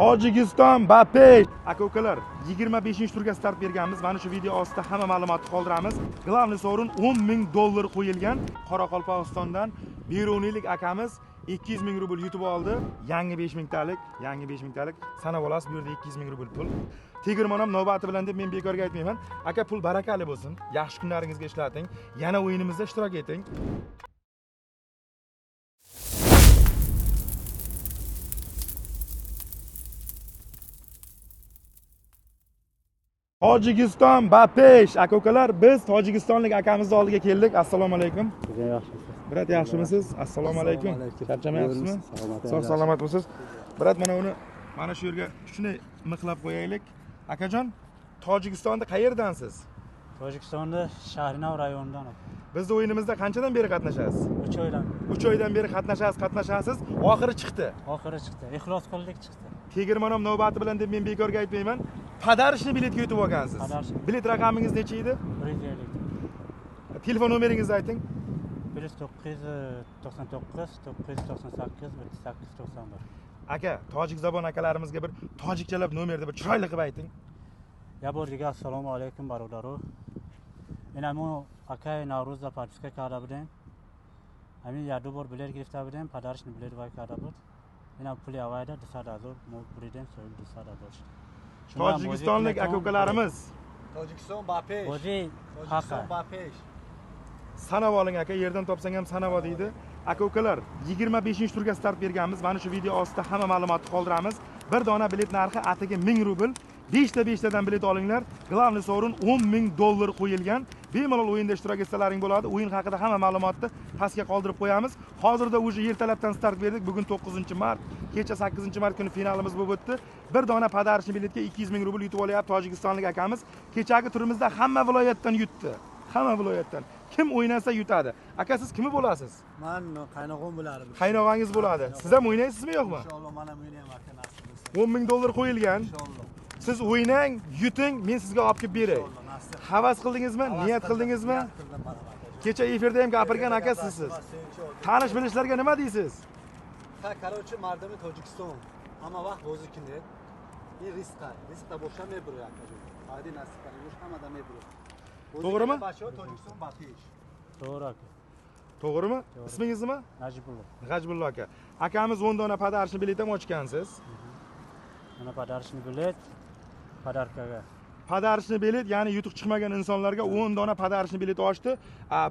Tojikiston Bape. Aka-ukalar, 25-turga start berganmiz. Mana shu video ostida hamma ma'lumotni qoldiramiz. Glavniy sovrin $10,000 qo'yilgan. Qoraqalpog'istondan Beruniylik akamiz 200,000 rubl yutib oldi. Yangi 5,000 talik. Sanab olasiz, bu yerda 200,000 rubl pul. Tegirmon ham navbati bilan deb men bekorga aytmayman. Aka, pul barakali bo'lsin. Yaxshi kunlaringizga ishlating. Yana o'yinimizda ishtirok eting. Tojikiston Bapesh. Aka-ukalar, biz tojikistonlik akamizni oldiga keldik. Assalomu alaykum. Yaxshimisiz? Brat, yaxshimisiz? Assalomu alaykum. Charchamayapsizmi? Sog' salomat bo'lsiz. Brat, mana shu yerga shunday mixlab qo'yaylik. Akajon, Tojikistonda qayerdansiz? Tojikistonda Shahrinov rayonidan. Bizning o'yinimizda qanchadan beri qatnashasiz? 3 oydan. 3 oydan beri qatnashasiz. Oxiri chiqdi. Ixlos qildik chiqdi. Tegirmon ham navbati bilan deb men bekorga aytmayman. Padarishni biletga yutib olgansiz. Bilet raqamingiz necha edi? 150. Telefon nomeringizni ayting. 999 998 3891. Aka, tojik zabon akalarimizga bir tojikchalab nomerni bir chiroyli qilib ayting. Yabordiga assalomu alaykum barodaru. Mena mo akay Navruzda partiska karda budem. Amin ya do bor bilet girifta budem, padarishni bilet vay karda bud. Mena puli avayda 200,000 mo buriden so'yib 200,000. Tojikistonlik aka-ukalarimiz. Tojikiston Bapesh. Tojikiston Bapesh. Sanab oling aka, yerdan topsang ham sanab ol deydi. Aka-ukalar, 25-turga start berganmiz. Mana shu video ostida hamma ma'lumotni qoldiramiz. Bir dona bilet narxi atiga 1000 rubl. 5tadan bilet olinglar. Glavniy sovrin $10,000 qo'yilgan. Bemalol o'yinda ishtirok etsalaring bo'ladi. O'yin haqida hamma ma'lumotni pastga qoldirib qo'yamiz. Hozirda уже ertalabdan start berdik. Bugun 9-mart, kecha 8-mart kuni finalimiz bo'lib o'tdi. Bir dona padarishni biletga 200,000 rubl yutib olyapti tojikistonlik akamiz. Kechagi turimizda hamma viloyatdan yutdi. Hamma viloyatdan. Kim o'ynasa yutadi. Aka, siz kimi bo'lasiz? Men qaynog'im bo'lardim. Qaynog'angiz bo'ladi. Siz ham o'ynaysizmi yo'qmi? Inshaalloh men ham o'ynayman aka, nasib bo'lsa. $10,000 qo'yilgan. Inshaalloh. Siz o'ynang, yuting, men sizga olib kelib beray. Havas qildingizmi? Niyat qildingizmi? Kecha efirda ham gapirgan aka sizsiz. Tanish bilishlarga nima deysiz? Короче, mardami Tojikiston. Hamma vaqt o'zikinde. Men riskda bo'shamay buray akajon. Hadi nasib qilamiz, hammadan meburay. To'g'rimi? Tojikiston Bapesh. To'g'ri aka. To'g'rimi? Ismingiz nima? Najibullo. G'ajbullo aka. Akamiz 10 dona padarishni bilet ham ochgansiz. Mana padarishni bilet padarkaga. Padarishni bilet, ya'ni yutuq chiqmagan insonlarga 10 dona padarishni bilet ochdi.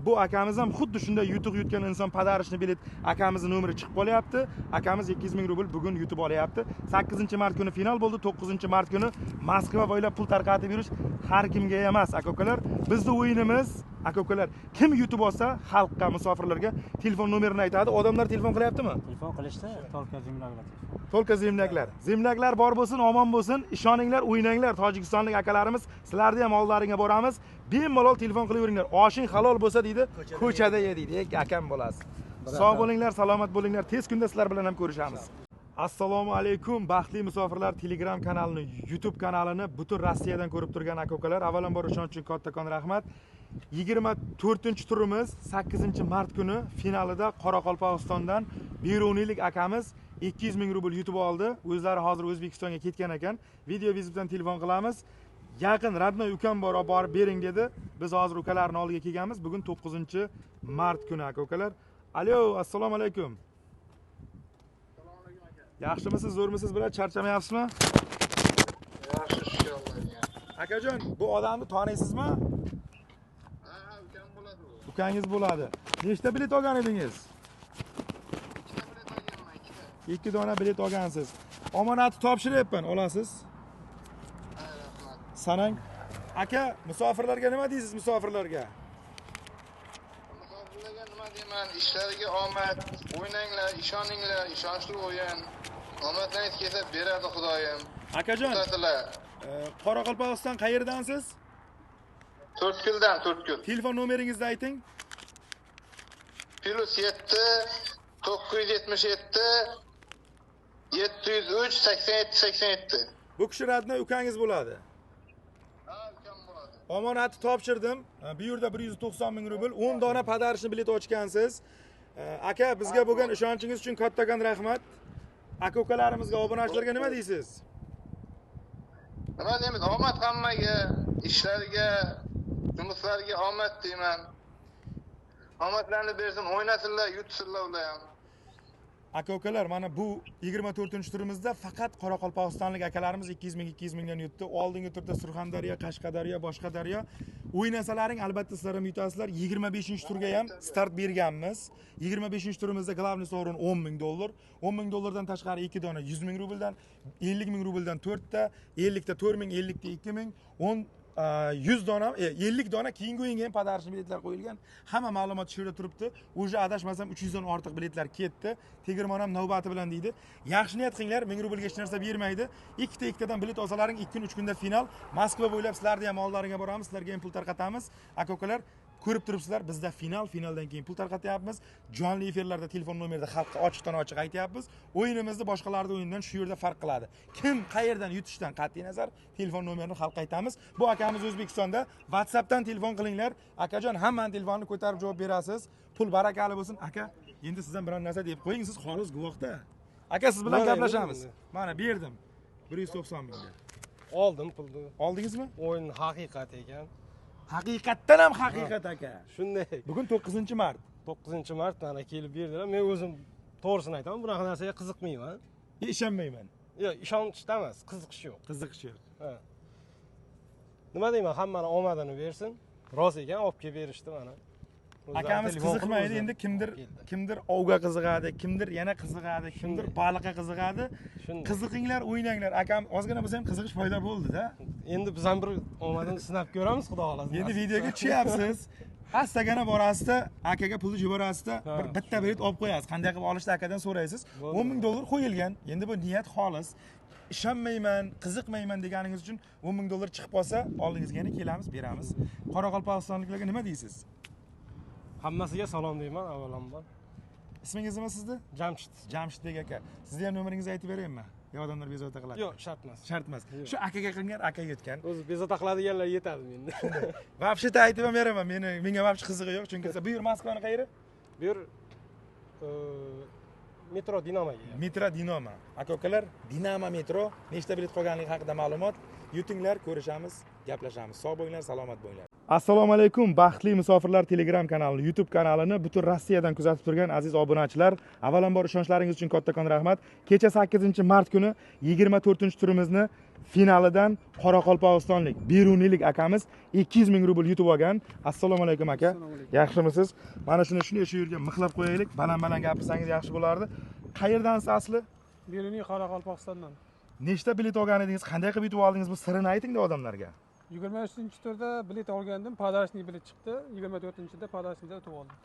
Bu akamiz ham xuddi shunday yutuq yutgan inson padarishni bilet akamizning nomeri chiqib qolyapti. Akamiz 200,000 rubl bugun yutib olyapti. 8-mart kuni final bo'ldi, 9-mart kuni Moskva bo'ylab pul tarqatib yurish har kimga emas, aka-ukalar. Bizning o'yinimiz, aka-ukalar, kim yutib olsa, xalqqa, musofirlarga telefon nomerini aytadi. Odamlar telefon qilyaptimi? Telefon qilishda tolka zimlaglar. Tolka zimlaklar. Zimlaklar bor bo'lsin, omon bo'lsin. Ishoninglar, o'ynanglar. Tojikistonlik akalarimiz, sizlarni ham oldlaringga boramiz. Bemalol telefon qilaveringlar. Oshing halol bo'lsa deydi, ko'chada ye deydi. Akam bo'lasiz. Sog' bo'linglar, salomat bo'linglar. Tez kunda sizlar bilan ham ko'rishamiz. Assalomu alaykum, baxtli musofirlar. Telegram kanalini, YouTube kanalini butun Rossiyadan ko'rib turgan aka-ukalar, avvalambor ishonch uchun kattakon rahmat. 24-turimiz 8-mart kuni finalida Qoraqalpog'istondan Beruniylik akamiz 200,000 rubl yutib oldi. O'zlari hozir O'zbekistonga ketgan ekan. Video vizitdan telefon qilamiz. Yaqin radnoy ukam bor, olib borib bering dedi. Biz hozir ukalarning oldiga kelganmiz. Bugun 9-mart kuni aka-ukalar. Alo, assalomu alaykum. Yaxshimisiz, zo'rmisiz, bilan charchamayapsizmi? Yaxshi, shukr. Akajon, bu odamni taniysizmi? Ha, ukam bo'ladi u. Ukangiz bo'ladi. Nechta bilet olgan edingiz? 2ta bilet olganman, 2ta. 2 dona bilet olgansiz. Omonatni topshiryapman, olasiz. Ha, rahmat. Sanang. Aka, musofirlarga nima deysiz, musofirlarga? Musofirlarga nima deyman? Ishlariga omad, o'ynanglar, ishoninglar, ishonchli o'yin. Omadlaringiz kelsa beradi Xudoyim. Akajon, Tutadilar. Qoraqalpog'iston qayerdansiz? 4 kundan 4 kun. Telefon nomeringizni ayting. +7 977 703 87 87. Bu kishi radnoy ukangiz bo'ladi. Ha, ukam bo'ladi. Omonatni topshirdim. Bu yerda 190,000 rubl, 10 dona padarishni bilet ochgansiz. Aka, bizga bo'lgan ishonchingiz uchun kattakon rahmat. aka ukalarimizga, obunachilarga nima deysiz? Nima deymiz? Omad hammaga, ishlarga, жұмысларga omad deyman. Omadlarni bersin, o'ynasinlar, yutsinlar ular ham. Aka ukalar, mana bu 24-turimizda faqat Qoraqalpog'istonlik akalarimiz 200 mingdan yutdi. Oldingi turda Surxondaryo, Qashqadaryo, boshqa daryo. O'ynasalaring albatta sizlar ham yutasizlar. 25-turga ham start berganmiz. 25-turimizda glavniy sovrin $10,000. $10,000dan tashqari 2 dona 100 ming rubldan, 50 ming rubldan 4 ta, 50 ta 4 ming, 50 ta 2 ming, 100 dona, 50 dona keyingi o'yinga ham podarishli biletlar qo'yilgan. Hamma ma'lumot shu yerda turibdi. O'sha adashmasam 300 dan ortiq biletlar ketdi. Tegirmon ham navbati bilan deydi. Yaxshi niyat qilinglar, 1000 rublga hech narsa bermaydi. Ikkitadan bilet olsalaring 2 kun 3 kunda final. Moskva bo'ylab sizlarni ham oldlariga boramiz, sizlarga ham pul tarqatamiz. Aka-ukalar, ko'rib turibsizlar, bizda finaldan keyin pul tarqatyapmiz. Jonli efirlarda telefon nomerida xalqqa ochiqdan ochiq aytyapmiz. O'yinimizni boshqalarning o'yinidan shu yerda farq qiladi. Kim qayerdan yutishdan qat'iy nazar telefon nomerini xalqqa aytamiz. Bu akamiz O'zbekistonda. WhatsAppdan telefon qilinglar. Akajon, hammani telefonini ko'tarib javob berasiz. Pul barakali bo'lsin. Aka, endi sizdan biror narsa deb qo'ying, siz xolis guvohda. Aka, siz bilan gaplashamiz. Mana berdim. 190 mingga. Oldim pulni. Oldingizmi? O'yin haqiqat ekan. Haqiqatdan ham haqiqat aka. Shunday. Bugun 9-mart. 9-mart mana kelib berdilar. Men o'zim to'g'risini aytaman, bunaqa narsaga qiziqmayman. Ishonmayman. Yo'q, ishonchda emas, qiziqish yo'q. Qiziqish yo'q. Ha. Nima deyman, hammani omadini bersin. Rost ekan, olib kelib berishdi mana. Akamiz qiziqmaydi, endi kimdir ovga qiziqadi, kimdir yana qiziqadi, kimdir baliqqa qiziqadi. Qiziqinglar, o'ynanglar. Akam ozgina bo'lsa ham qiziqish paydo bo'ldi-da. Endi biz ham bir omadini sinab ko'ramiz, xudo xolasa. Endi videoga tushyapsiz. Astagina borasizda, akaga pulni yuborasizda, bitta bilet olib qo'yasiz. Qanday qilib olishni akadan so'raysiz. $10,000 qo'yilgan. Endi bu niyat xolis. Ishonmayman, qiziqmayman deganingiz uchun $10,000 chiqib qolsa, oldingizga yana kelamiz, beramiz. Qoraqalpog'istonliklarga nima deysiz? Hammasiga salom deyman avvalambor. Ismingiz nima sizda? Jamshid. Jamshidbek aka. Sizni ham nomeringizni aytib beraymi? Yo, odamlar bezovta qiladi. Yo'q, shart emas. Shart emas. Shu akaga qilgan, aka yetgan. O'zi bezovta qiladiganlar yetadi menda. Vobsheta aytib ham beraman. Menga vobsh qizig'i yo'q, chunki bu yer Moskvani qayeri? Bu yer metro Dinamoga. Metro Dinamo. Aka-ukalar, Dinamo metro nechta bilet qolganligi haqida ma'lumot yutinglar, ko'rishamiz, gaplashamiz. Sog' bo'linglar, salomat bo'linglar. Assalomu alaykum, baxtli musofirlar Telegram kanali, YouTube kanalini butun Rossiyadan kuzatib turgan aziz obunachilar, avvalambor ishonchlaringiz uchun kattakon rahmat. Kecha 8-mart kuni 24-turimizni finalidan Qoraqalpog'istonlik Beruniylik akamiz 200 ming rubl yutib olgan. Assalomu alaykum aka. Yaxshimisiz? Mana shuni shu yerga mixlab qo'yaylik. Baland gapirsangiz yaxshi bo'lardi. Qayerdansiz asli? Beruniy Qoraqalpog'istondan. Nechta bilet olgan edingiz? Qanday qilib yutib oldingiz? Bu sirini ayting-da odamlarga. 23-turda bilet olgandim, podarishniy bilet chiqdi. 24-da podarishniy yutib oldim.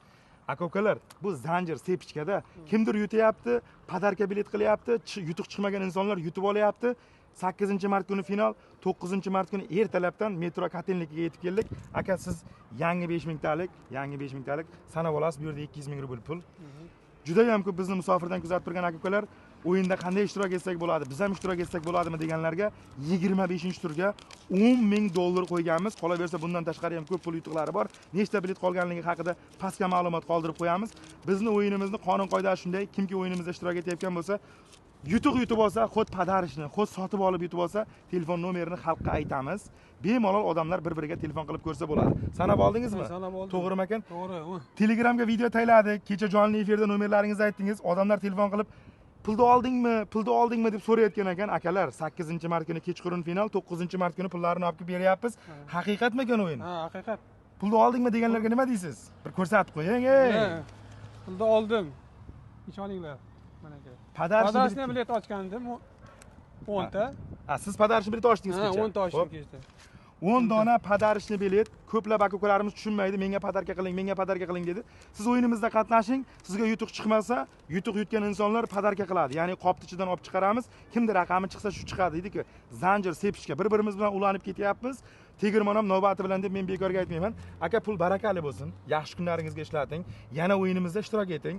Aka-ukalar, bu zanjir sepichkada kimdir yutyapti, podarka bilet qilyapti, yutuq chiqmagan insonlar yutib olyapti. 8-mart kuni final, 9-mart kuni ertalabdan metro Katenligiga yetib keldik. Aka, siz yangi 5 mingtalik sanab olasiz. Bu yerda 200 ming rubl pul. Juda ham ko'p bizni musofirdan kuzatib turgan aka-ukalar, o'yinda qanday ishtirok etsak bo'ladi, biz ham ishtirok etsak bo'ladimi deganlarga 25-turga $10,000 qo'yganmiz. Qolaversa bundan tashqari ham ko'p pul yutuqlari bor. Nechta bilet qolganligi haqida pastga ma'lumot qoldirib qo'yamiz. Bizni o'yinimizni qonun qoidasi shunday, kimki o'yinimizda ishtirok etayotgan bo'lsa, yutuq yutib olsa, xod padarishni, xod sotib olib yutib olsa, telefon nomerini xalqqa aytamiz. Bemalol odamlar bir-biriga telefon qilib ko'rsa bo'ladi. Sanab oldingizmi? Sanab oldim. To'g'rimi ekan? To'g'ri. Telegramga video tayyorladik. Kecha jonli efirda nomerlaringizni aytdingiz. Odamlar telefon qilib, pulni oldingmi deb so'rayotgan ekan. Akalar, 8-mart kuni kechqurun final, 9-mart kuni pullarni olib kelib beryapmiz. Haqiqatmi ekan o'yin? Ha, haqiqat. Pulni oldingmi deganlarga nima deysiz? Bir ko'rsatib qo'ying, ey. Pulni oldim. Ishoninglar. Mana aka. Podarishni bilet ochgandim 10 ta. Siz podarishni bilet ochdingiz kecha. 10 ta ochdim kecha. 10 dona podarishni bilet. Ko'plab aka-ukalarimiz tushunmaydi. Menga podarka qiling dedi. Siz o'yinimizda qatnashing. Sizga yutuq chiqmasa, yutuq yutgan insonlar podarka qiladi. Ya'ni qopni ichidan olib chiqaramiz. Kimdir raqami chiqsa shu chiqadi deydi-ku. Zanjir sepishga bir-birimiz bilan ulanib ketyapmiz. Tegirmon ham navbati bilan deb men bekorga aytmayman. Aka, pul barakali bo'lsin. Yaxshi kunlaringizga ishlating. Yana o'yinimizda ishtirok eting.